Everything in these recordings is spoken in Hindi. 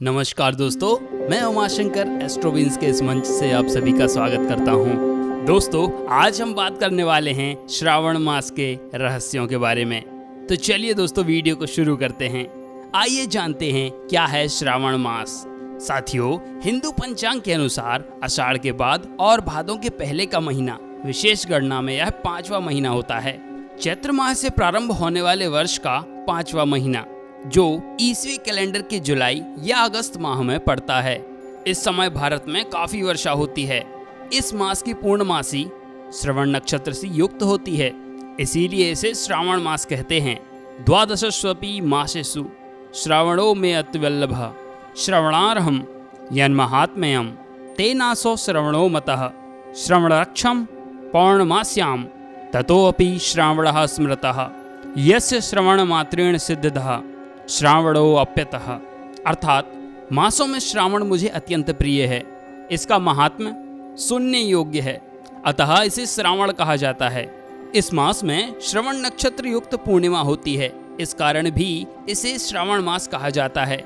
नमस्कार दोस्तों, मैं उमाशंकर एस्ट्रोविंस के इस मंच से आप सभी का स्वागत करता हूं। दोस्तों, आज हम बात करने वाले हैं श्रावण मास के रहस्यों के बारे में। तो चलिए दोस्तों, वीडियो को शुरू करते हैं। आइए जानते हैं क्या है श्रावण मास। साथियों, हिंदू पंचांग के अनुसार आषाढ़ के बाद और भादों के पहले का महीना विशेष गणना में यह 5वां महीना होता है। चैत्र माह से प्रारंभ होने वाले वर्ष का 5वां महीना जो ईसवी कैलेंडर के जुलाई या अगस्त माह में पड़ता है। इस समय भारत में काफी वर्षा होती है। इस मास की पूर्णमासी श्रवण नक्षत्र से युक्त होती है, इसीलिए इसे श्रावण मास कहते हैं। द्वादशस्वपि मासेषु श्रावणो में अतिवल्लभ श्रवणार्हम यन्महात्म्यम तेनासो श्रवणो मतः श्रवणरक्षम पौर्णमास्याम ततोऽपि श्रावणः स्मृतः यस्य श्रवण मात्रेण सिद्धः श्रावणो अप्यतः। अर्थात मासों में श्रावण मुझे अत्यंत प्रिय है। इसका महात्म्य सुनने योग्य है, अतः इसे श्रावण कहा जाता है। इस मास में श्रवण नक्षत्र युक्त पूर्णिमा होती है, इस कारण भी इसे श्रावण मास कहा जाता है।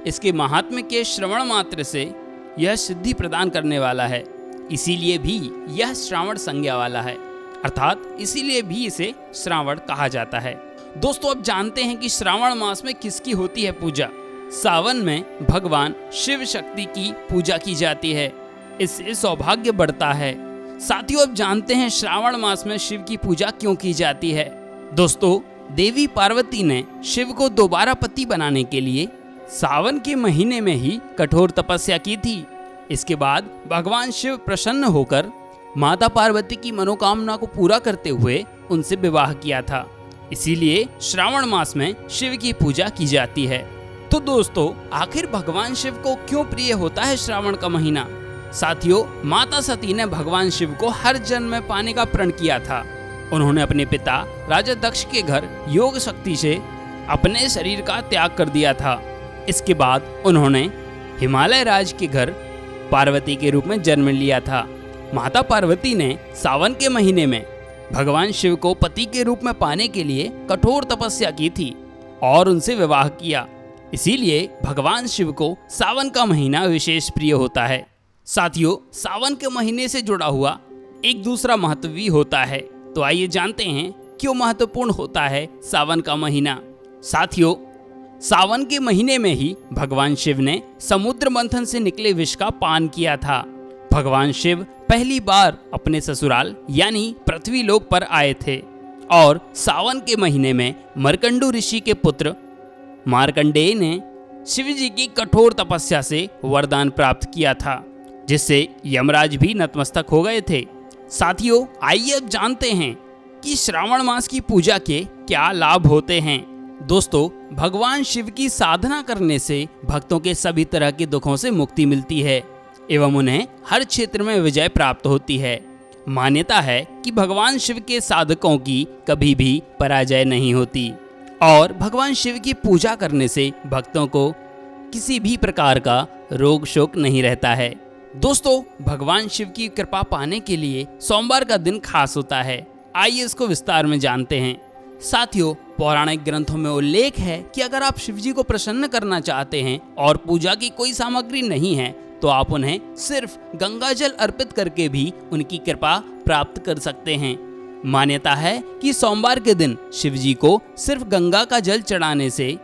इसके महात्म्य के श्रवण मात्र से यह सिद्धि प्रदान करने वाला है, इसीलिए भी यह श्रावण संज्ञा वाला है, अर्थात इसीलिए भी इसे श्रावण कहा जाता है। दोस्तों, अब जानते हैं कि श्रावण मास में किसकी होती है पूजा। सावन में भगवान शिव शक्ति की पूजा की जाती है, इससे सौभाग्य बढ़ता है। साथियों, अब जानते हैं श्रावण मास में शिव की पूजा क्यों की जाती है। दोस्तों, देवी पार्वती ने शिव को दोबारा पति बनाने के लिए सावन के महीने में ही कठोर तपस्या की थी। इसके बाद भगवान शिव प्रसन्न होकर माता पार्वती की मनोकामना को पूरा करते हुए उनसे विवाह किया था, इसीलिए श्रावण मास में शिव की पूजा की जाती है। तो दोस्तों, आखिर भगवान शिव को क्यों प्रिय होता है श्रावण का महीना। साथियों, माता सती ने भगवान शिव को हर जन्म में पाने का प्रण किया था। उन्होंने अपने पिता राजा दक्ष के घर योग शक्ति से अपने शरीर का त्याग कर दिया था। इसके बाद उन्होंने हिमालय राज के घर पार्वती के रूप में जन्म लिया था। माता पार्वती ने सावन के महीने में भगवान शिव को पति के रूप में पाने के लिए कठोर तपस्या की थी और उनसे विवाह किया, इसीलिए भगवान शिव को सावन का महीना विशेष प्रिय होता है। साथियों, सावन के महीने से जुड़ा हुआ एक दूसरा महत्व भी होता है, तो आइए जानते हैं क्यों महत्वपूर्ण होता है सावन का महीना। साथियों, सावन के महीने में ही भगवान शिव ने समुद्र मंथन से निकले विष का पान किया था। भगवान शिव पहली बार अपने ससुराल यानी पृथ्वी लोक पर आए थे और सावन के महीने में मर्कंडू ऋषि के पुत्र मार्कंडेय ने शिव जी की कठोर तपस्या से वरदान प्राप्त किया था, जिससे यमराज भी नतमस्तक हो गए थे। साथियों, आइए अब जानते हैं कि श्रावण मास की पूजा के क्या लाभ होते हैं। दोस्तों, भगवान शिव की साधना करने से भक्तों के सभी तरह के दुखों से मुक्ति मिलती है एवं उन्हें हर क्षेत्र में विजय प्राप्त होती है। मान्यता है कि भगवान शिव के साधकों की कभी भी पराजय नहीं होती और भगवान शिव की पूजा करने से भक्तों को किसी भी प्रकार का रोग शोक नहीं रहता है। दोस्तों, भगवान शिव की कृपा पाने के लिए सोमवार का दिन खास होता है। आइए इसको विस्तार में जानते हैं। साथियों, पौराणिक ग्रंथों में उल्लेख है कि अगर आप शिव जी को प्रसन्न करना चाहते हैं और पूजा की कोई सामग्री नहीं है तो आप उन्हें सिर्फ गंगा जल अर्पित करके भी उनकी कृपा प्राप्त कर सकते हैं। मान्यता है कि सोमवार के दिन शिव जी को सिर्फ गंगा का जल चढ़ाने से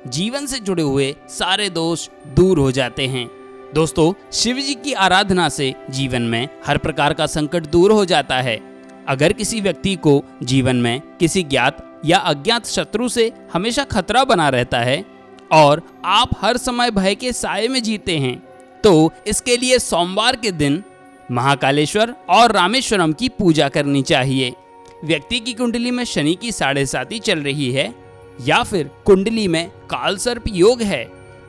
जीवन से जुड़े हुए सारे दोष दूर हो जाते हैं। दोस्तों, शिव जी की आराधना से जीवन में हर प्रकार का संकट दूर हो जाता है। अगर किसी व्यक्ति को जीवन में किसी ज्ञात या अज्ञात शत्रु से हमेशा खतरा बना रहता है और आप हर समय भय के साए में जीते हैं, तो इसके लिए सोमवार के दिन महाकालेश्वर और रामेश्वरम की पूजा करनी चाहिए। व्यक्ति की कुंडली में शनि की 7.5 चल रही है या फिर कुंडली में कालसर्प योग है,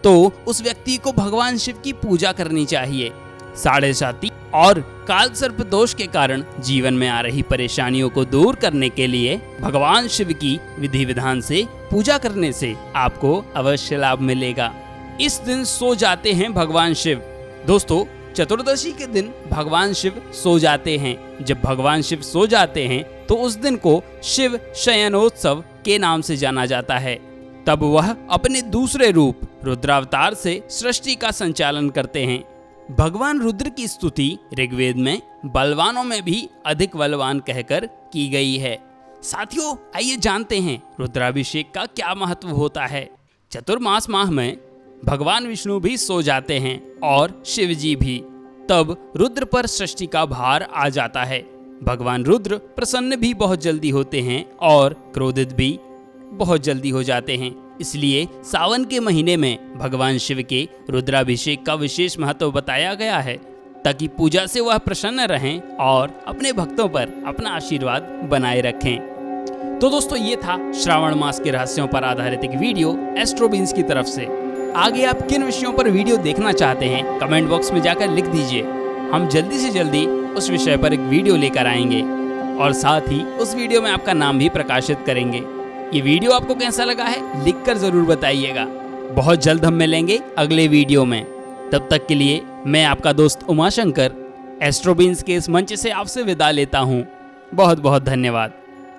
तो उस व्यक्ति को भगवान शिव की पूजा करनी चाहिए। 7.5 और कालसर्प दोष के कारण जीवन में आ रही परेशानियों को दूर करने के लिए भगवान शिव की विधि विधान से पूजा करने से आपको अवश्य लाभ मिलेगा। इस दिन सो जाते हैं भगवान शिव। दोस्तों, चतुर्दशी के दिन भगवान शिव सो जाते हैं। जब भगवान शिव सो जाते हैं तो उस दिन को शिव शयनोत्सव के नाम से जाना जाता है। तब वह अपने दूसरे रूप रुद्रावतार से सृष्टि का संचालन करते हैं। भगवान रुद्र की स्तुति ऋग्वेद में बलवानों में भी अधिक बलवान कहकर की गई है। साथियों, आइए जानते हैं रुद्राभिषेक का क्या महत्व होता है। चतुर्मास माह में भगवान विष्णु भी सो जाते हैं और शिव जी भी। तब रुद्र पर सृष्टि का भार आ जाता है। भगवान रुद्र प्रसन्न भी बहुत जल्दी होते हैं और क्रोधित भी बहुत जल्दी हो जाते हैं। इसलिए सावन के महीने में भगवान शिव के रुद्राभिषेक का विशेष महत्व बताया गया है, ताकि पूजा से वह प्रसन्न रहें और अपने भक्तों पर अपना आशीर्वाद बनाए रखें। तो दोस्तों, ये था श्रावण मास के रहस्यों पर आधारित एक वीडियो एस्ट्रोबीन्स की तरफ से। आगे आप किन विषयों पर वीडियो देखना चाहते हैं, कमेंट बॉक्स में जाकर लिख दीजिए। हम जल्दी से जल्दी उस विषय पर एक वीडियो लेकर आएंगे और साथ ही उस वीडियो में आपका नाम भी प्रकाशित करेंगे। ये वीडियो आपको कैसा लगा है लिखकर जरूर बताइएगा। बहुत जल्द हम मिलेंगे अगले वीडियो में। तब तक के लिए मैं आपका दोस्त उमाशंकर एस्ट्रोबीन्स के इस मंच से आपसे विदा लेता हूँ। बहुत बहुत धन्यवाद।